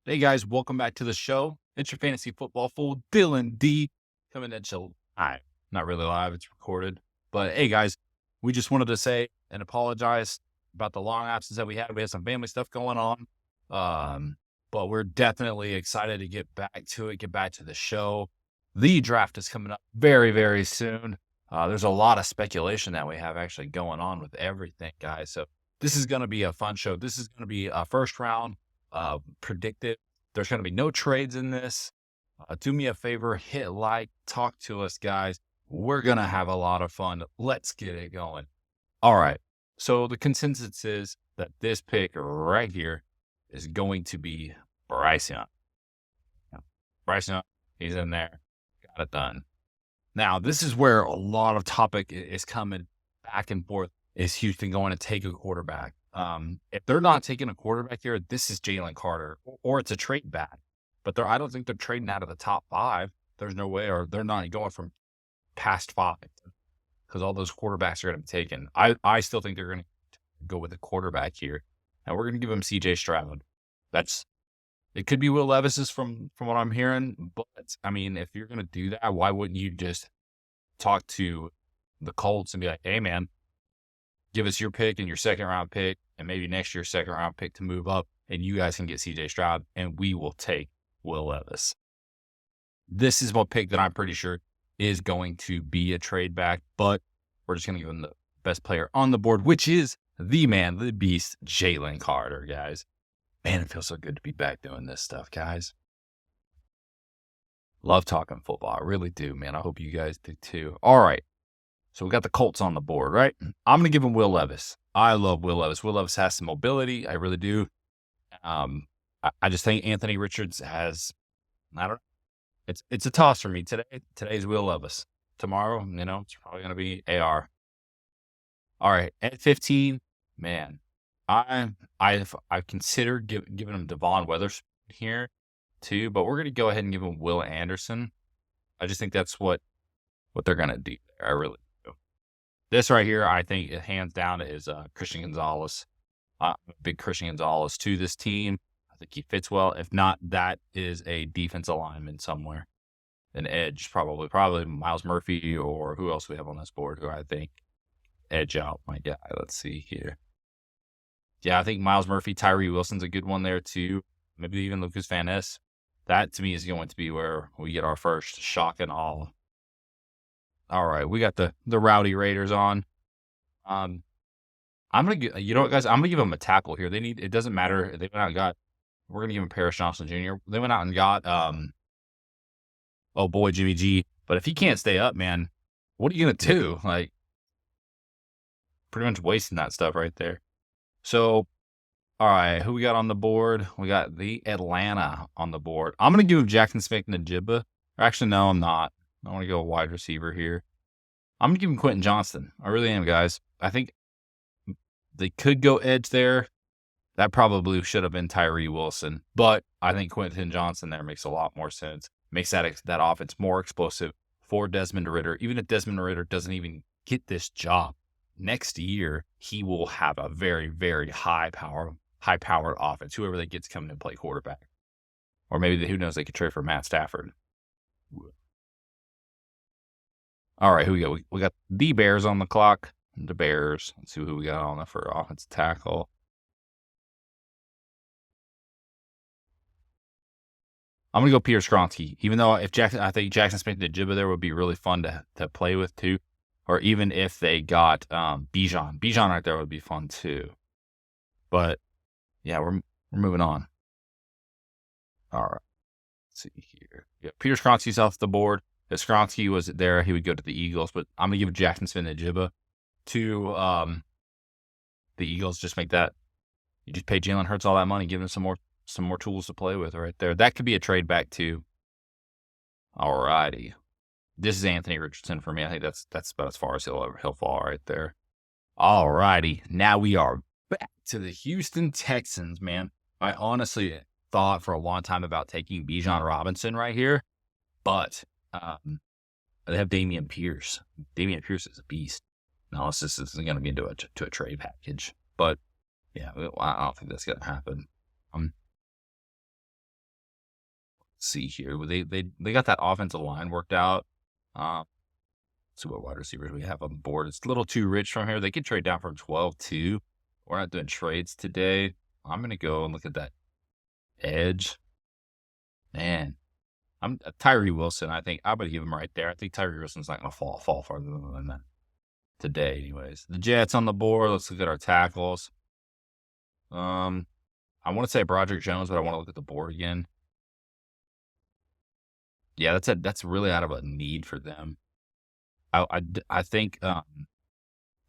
Hey guys, welcome back to the show. It's your fantasy football fool, Dylan D, coming at you live. Not really live, it's recorded. But hey guys, we just wanted to say and apologize about the long absence that we had. We had some family stuff going on. But we're definitely excited to get back to it, get back to the show. The draft is coming up very, very soon. There's a lot of speculation that we have actually going on with everything, guys. So this is going to be a fun show. This is going to be a first round predicted. There's going to be no trades in this. Do me a favor, hit like, talk to us, guys. We're going to have a lot of fun. Let's get it going. All right. So the consensus is that this pick right here is going to be Bryce Young. Bryce Young, he's in there. Got it done. Now, this is where a lot of topic is coming back and forth. Is Houston going to take a quarterback? If they're not taking a quarterback here, this is Jalen Carter, or it's a trade back. But I don't think they're trading out of the top 5. There's no way, or they're not going from past 5 because all those quarterbacks are going to be taken. I still think they're going to go with a quarterback here, and we're going to give him C.J. Stroud. It could be Will Levis's from what I'm hearing, but I mean, if you're going to do that, why wouldn't you just talk to the Colts and be like, hey man, give us your pick and your second round pick, and maybe next year's second round pick to move up, and you guys can get C.J. Stroud, and we will take Will Levis. This is one pick that I'm pretty sure is going to be a trade back, but we're just going to give him the best player on the board, which is the man, the beast, Jalen Carter, guys. Man, it feels so good to be back doing this stuff, guys. Love talking football. I really do, man. I hope you guys do too. All right. So we got the Colts on the board, right? I'm going to give him Will Levis. I love Will Levis. Will Levis has some mobility. I really do. I just think Anthony Richards has, I don't know. It's a toss for me today. Today's Will Levis. Tomorrow, it's probably going to be AR. All right. At 15, man, I've considered giving him Devon Weathers here too, but we're going to go ahead and give him Will Anderson. I just think that's what they're going to do there. I really do. This right here, I think hands down is Christian Gonzalez. I'm a big Christian Gonzalez to this team. I think he fits well. If not, that is a defensive lineman somewhere. An edge, probably Miles Murphy, or who else we have on this board who I think edge out my guy. Let's see here. Yeah, I think Miles Murphy, Tyree Wilson's a good one there too. Maybe even Lucas Van Ness. That to me is going to be where we get our first shock and awe. All right, we got the Rowdy Raiders on. I'm gonna get, guys, I'm gonna give them a tackle here. It doesn't matter. They went out and got. We're gonna give him Paris Johnson Jr. They went out and got oh boy, Jimmy G. But if he can't stay up, man, what are you gonna do? Like, pretty much wasting that stuff right there. So, all right, who we got on the board? We got the Atlanta on the board. I'm gonna give Jackson Smith-Njigba. Actually, no, I'm not. I want to go wide receiver here. I'm going to give him Quentin Johnston. I really am, guys. I think they could go edge there. That probably should have been Tyree Wilson. But I think Quentin Johnston there makes a lot more sense. Makes that offense more explosive for Desmond Ridder. Even if Desmond Ridder doesn't even get this job, next year he will have a very, very high-powered offense, whoever they gets coming to play quarterback. Or maybe, who knows, they could trade for Matt Stafford. All right, who we got? We got the Bears on the clock. The Bears. Let's see who we got on there for offensive tackle. I'm going to go Peter Skronsky, even though I think Jackson Smith-Njigba there would be really fun to play with too. Or even if they got Bijan. Bijan right there would be fun too. But yeah, we're moving on. All right. Let's see here. Yeah, Peter Skronsky's off the board. If Skronsky was there, he would go to the Eagles, but I'm going to give Jackson Smith-Njigba to the Eagles. Just make that. You just pay Jalen Hurts all that money, give him some more tools to play with right there. That could be a trade back too. All righty. This is Anthony Richardson for me. I think that's about as far as he'll fall right there. All righty. Now we are back to the Houston Texans, man. I honestly thought for a long time about taking Bijan Robinson right here, but they have Dameon Pierce. Dameon Pierce is a beast. No, this isn't going to be into a trade package. But, yeah, I don't think that's going to happen. see here. They got that offensive line worked out. Let's see what wide receivers we have on the board. It's a little too rich from here. They could trade down from 12 too. We're not doing trades today. I'm gonna go and look at that edge. Man, I'm Tyree Wilson. I think I'm gonna give him right there. I think Tyree Wilson's not gonna fall farther than that today, anyways. The Jets on the board. Let's look at our tackles. I want to say Broderick Jones, but I want to look at the board again. Yeah, that's really out of a need for them. I think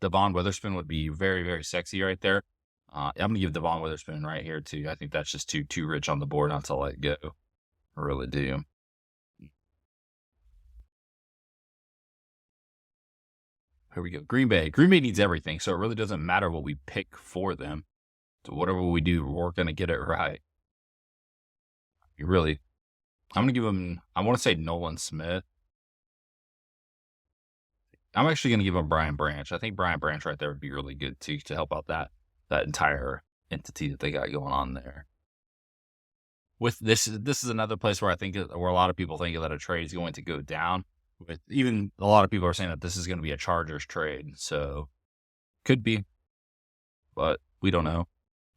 Devon Witherspoon would be very, very sexy right there. I'm gonna give Devon Witherspoon right here too. I think that's just too rich on the board not to let go. I really do. Here we go. Green Bay. Green Bay needs everything, so it really doesn't matter what we pick for them. So whatever we do, we're gonna get it right. I'm gonna give him. I want to say Nolan Smith. I'm actually gonna give him Brian Branch. I think Brian Branch right there would be really good too to help out that entire entity that they got going on there. With this is another place where I think where a lot of people think that a trade is going to go down. With even a lot of people are saying that this is going to be a Chargers trade, so could be, but we don't know.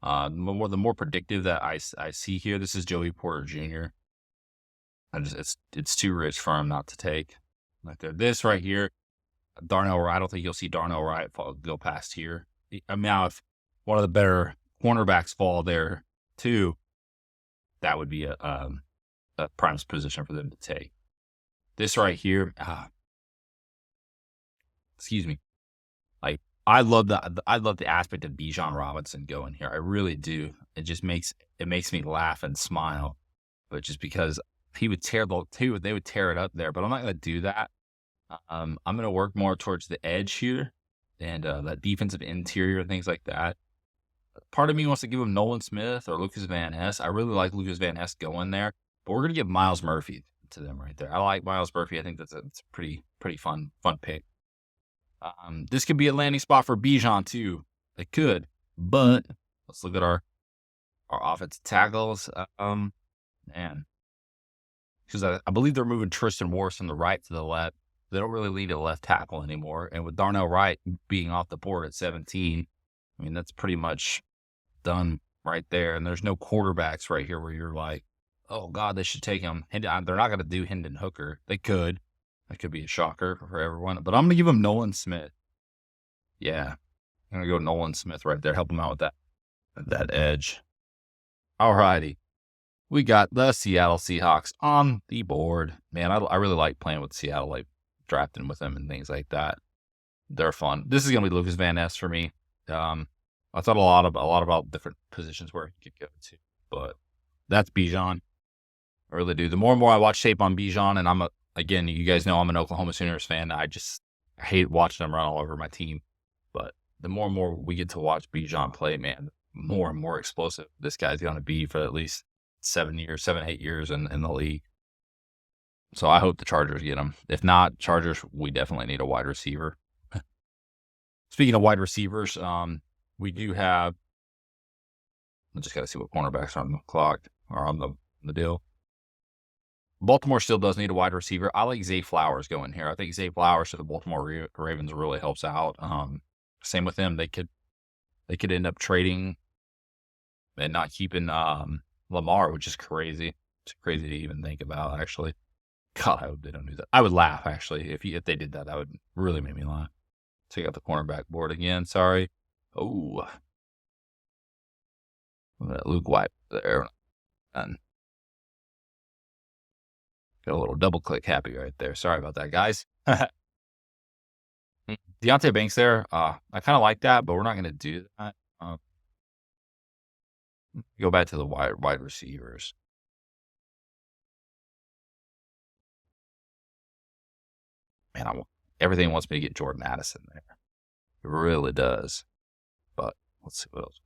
The more predictive that I see here, this is Joey Porter Jr. It's too rich for him not to take. Like this right here, Darnell Wright. I don't think you'll see Darnell Wright go past here. I mean, now if one of the better cornerbacks fall there too, that would be a prime position for them to take. This right here, excuse me. Like I love the aspect of Bijan Robinson going here. I really do. It makes me laugh and smile, but just because they would tear it up there. But I'm not going to do that. I'm going to work more towards the edge here and that defensive interior and things like that. Part of me wants to give him Nolan Smith or Lucas Van Ness. I really like Lucas Van Ness going there, but we're going to give Miles Murphy to them right there. I like Miles Murphy. I think it's a pretty fun pick. This could be a landing spot for Bijan too. It could, but let's look at our offensive tackles. Man, because I believe they're moving Tristan Wirfs from the right to the left. They don't really lead a left tackle anymore. And with Darnell Wright being off the board at 17, I mean, that's pretty much done right there. And there's no quarterbacks right here where you're like, oh, God, they should take him. They're not going to do Hendon Hooker. They could. That could be a shocker for everyone. But I'm going to give him Nolan Smith. Yeah. I'm going to go Nolan Smith right there. Help him out with that edge. All righty. We got the Seattle Seahawks on the board. Man, I really like playing with Seattle, like drafting with them and things like that. They're fun. This is going to be Lucas Van Ness for me. I thought a lot about different positions where he could go to, but that's Bijan. I really do. The more and more I watch tape on Bijan, and again, you guys know I'm an Oklahoma Sooners fan. I hate watching them run all over my team. But the more and more we get to watch Bijan play, man, more and more explosive this guy's going to be for at least 7, 8 years in the league. So I hope the Chargers get him. If not, Chargers, we definitely need a wide receiver. Speaking of wide receivers, we do have. I just got to see what cornerbacks are on the clock or on the deal. Baltimore still does need a wide receiver. I like Zay Flowers going here. I think Zay Flowers to the Baltimore Ravens really helps out. Same with them. They could end up trading and not keeping Lamar, which is crazy. It's crazy to even think about, actually. God, I hope they don't do that. I would laugh, actually. If they did that, that would really make me laugh. Take out the cornerback board again. Sorry. Oh. Luke White there. And got a little double click happy right there. Sorry about that, guys. Deontay Banks there. I kind of like that, but we're not going to do that. Go back to the wide receivers. Man, everything wants me to get Jordan Addison there. It really does. But let's see what else.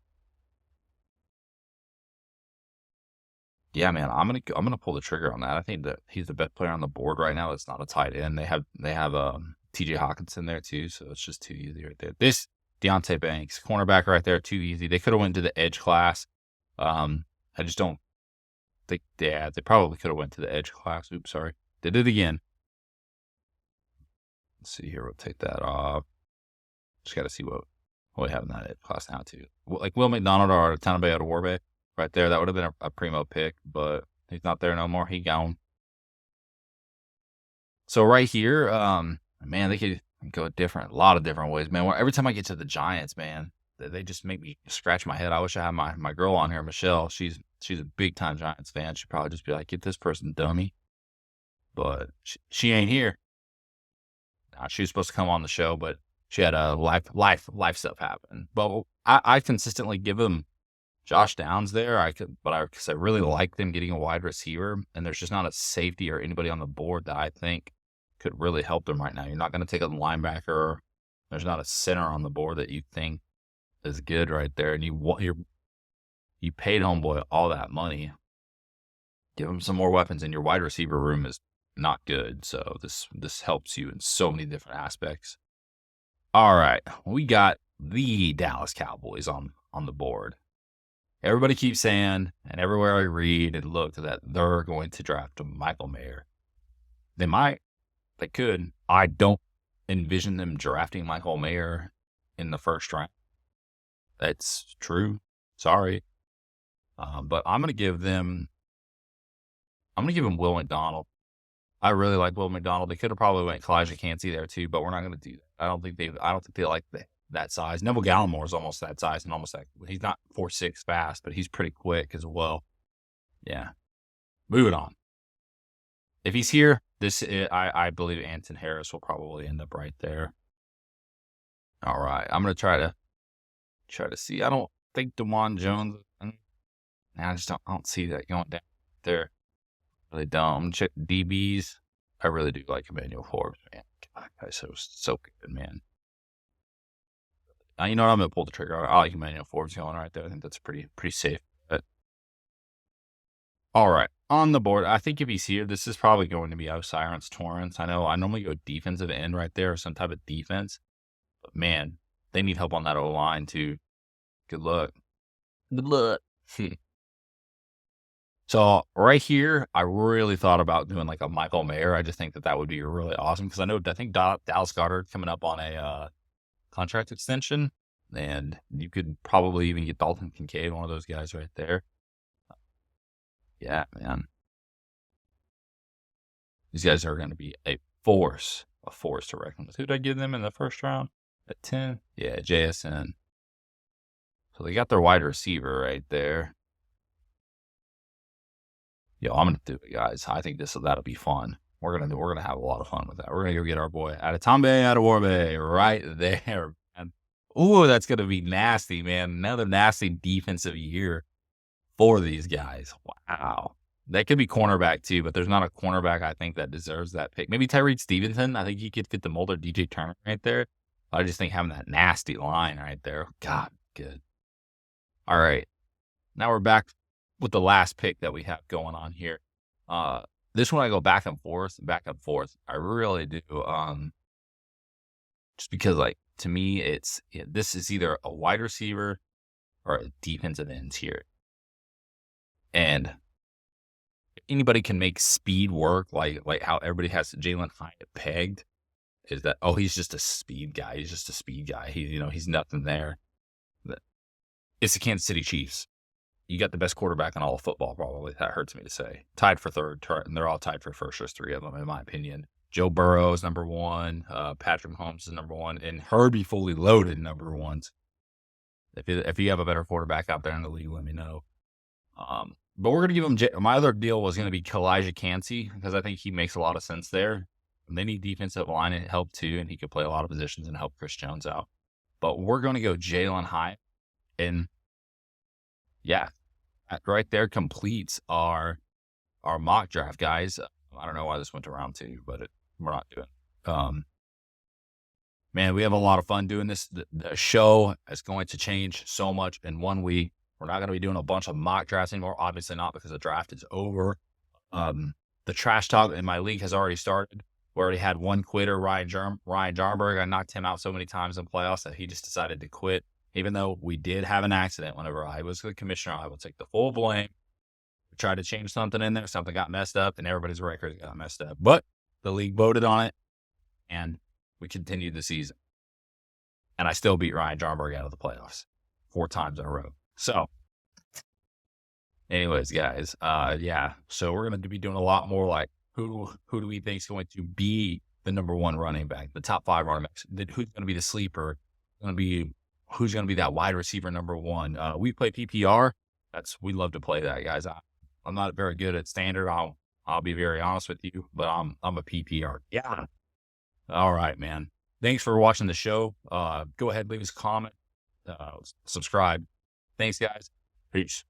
Yeah, man, I'm gonna pull the trigger on that. I think that he's the best player on the board right now. It's not a tight end. They have TJ Hawkinson there too, so it's just too easy right there. This Deontay Banks, cornerback right there, too easy. They could have went to the edge class. I just don't they probably could have went to the edge class. Oops, sorry. They did it again. Let's see here. We'll take that off. Just got to see what we have in that edge class now, too. Like Will McDonald or Tanabe Adeworbe right there. That would have been a primo pick, but he's not there no more. He gone. So right here, man, they could go a lot of different ways, man. Every time I get to the Giants, man, they just make me scratch my head. I wish I had my girl on here, Michelle. She's a big time Giants fan. She'd probably just be like, "Get this person, dummy." But she ain't here. She was supposed to come on the show, but she had a life stuff happen. But I consistently give them Josh Downs there. Because I really like them getting a wide receiver, and there's just not a safety or anybody on the board that I think could really help them right now. You're not going to take a linebacker. There's not a center on the board that you think is good right there, and you paid homeboy all that money. Give him some more weapons, and your wide receiver room is not good. So this helps you in so many different aspects. All right, we got the Dallas Cowboys on the board. Everybody keeps saying, and everywhere I read and look, that they're going to draft Michael Mayer. They might. They could. I don't envision them drafting Michael Mayer in the first round. That's true. Sorry. But I'm going to give them Will McDonald. I really like Will McDonald. They could have probably went Kalijah Kancey there too, but we're not going to do that. I don't think they like that size. Neville Gallimore is almost that size and almost that. He's not 4.6 fast, but he's pretty quick as well. Yeah. Moving on. If he's here, I believe Anton Harris will probably end up right there. All right. I'm going to try to see. I don't think DeJuan Jones. I just don't see that going down there. Really don't. I'm going to check the DBs. I really do like Emmanuel Forbes, man. God, guy's so good, man. You know what? I'm going to pull the trigger. I like Emmanuel Forbes going right there. I think that's pretty safe. But all right. On the board, I think if he's here, this is probably going to be O'Cyrus Torrance. I know I normally go defensive end right there or some type of defense. But, man, they need help on that O-line, too. Good luck. Good luck. So, right here, I really thought about doing like a Michael Mayer. I just think that would be really awesome because I think Dallas Goedert coming up on a contract extension, and you could probably even get Dalton Kincaid, one of those guys right there. Yeah, man. These guys are going to be a force to reckon with. Who did I give them in the first round? At 10? Yeah, JSN. So they got their wide receiver right there. Yo, I'm going to do it, guys. I think that'll be fun. We're gonna have a lot of fun with that. We're going to go get our boy Adetambe Adeworbe right there. Ooh, that's going to be nasty, man. Another nasty defensive year for these guys. Wow. That could be cornerback too, but there's not a cornerback I think that deserves that pick. Maybe Tyreek Stevenson. I think he could fit the mold of DJ Turner right there. I just think having that nasty line right there. God, good. All right. Now we're back with the last pick that we have going on here. This one I go back and forth. I really do. Just because, like, to me, this is either a wide receiver or a defensive end here. And if anybody can make speed work, like how everybody has Jalen Hyatt pegged, is that, he's just a speed guy. He's just a speed guy. He's nothing there. It's the Kansas City Chiefs. You got the best quarterback in all of football, probably. That hurts me to say. Tied for third, and they're all tied for first. There's three of them, in my opinion. Joe Burrow is number one. Patrick Mahomes is number one. And Herbie fully loaded number ones. If you have a better quarterback out there in the league, let me know. But we're going to give him my other deal was going to be Kalijah Kancey because I think he makes a lot of sense there. And they need defensive line help too, and he could play a lot of positions and help Chris Jones out. But we're going to go Jalen Hyatt. And yeah, that right there completes our mock draft, guys. I don't know why this went to round 2, but we're not doing. Man, we have a lot of fun doing this. The show is going to change so much in 1 week. We're not going to be doing a bunch of mock drafts anymore. Obviously not because the draft is over. The trash talk in my league has already started. We already had one quitter, Ryan Jarnberg. I knocked him out so many times in playoffs that he just decided to quit. Even though we did have an accident whenever I was the commissioner, I will take the full blame. We tried to change something in there. Something got messed up, and everybody's record got messed up. But the league voted on it, and we continued the season. And I still beat Ryan Jarnberg out of the playoffs 4 times in a row. So, anyways, guys, yeah. So we're going to be doing a lot more like who do we think is going to be the number 1 running back, the top 5 running backs? Who's going to be the sleeper? Who's going to be that wide receiver number 1? We play PPR. We love to play that, guys. I'm not very good at standard. I'll be very honest with you, but I'm a PPR. Yeah. All right, man. Thanks for watching the show. Go ahead, leave us a comment, subscribe. Thanks, guys. Peace.